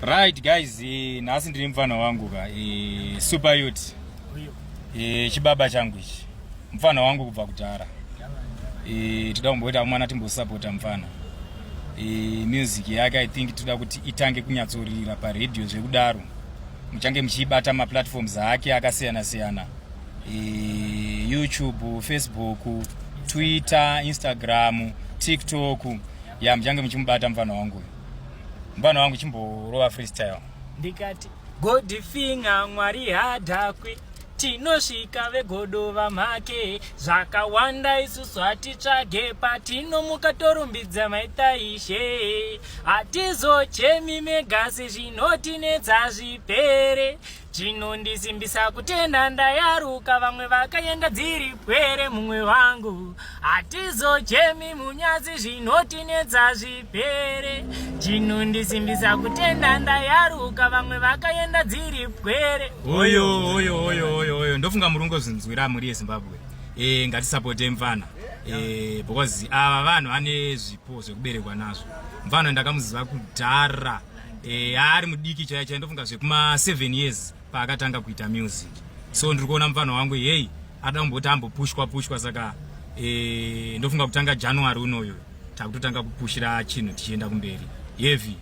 Right guys, nasi ndiri mfano wangu ka Supayut. Chibaba changu ichi. Mfano wangu kubva kudhara. Toda kumboita mwana timbosupporta mfana. Music yake I think toda kuti itange kunyatsorira pa radio zvekudaro. Muchange muchibata ma platforms ake akasiyana siyana. YouTube, Facebook, Twitter, Instagram, TikTok. Ya muchange muchimubata mfano wangu. Mbana wangu chimborova freestyle. Ndikati Godfinger mwari hadakwe tinosvika vegodova make zvakawanda isusu hatitsvage patino mukatorumbidza maitaishe hatizochemi megasi zvinotinetsa zvipere chinondisimbisa kutenda ndayaruka vamwe vakaenda dziri pwere mumwe wangu hatizochemi munyazi zvinotinetsa zvipere chinondisimbisa kutenda ndayaruka vamwe vakaenda dziri pwere. Oyo ndofunga murungo zinzwira muri yeZimbabwe ngatisapote mfana because ava vanhu ane zvipo zvekuberekwa nazvo. Mfana ndakamuziva kudhara ari mudiki chaicha ndofunga zvekuma 7 years paakatanga kuita music. So ndiri kuona mfano wangu ada kumboti ambopushwa saka ndofunga kutanga January unoyo takutotanga kupushira chinhu tichienda kumberi heavy.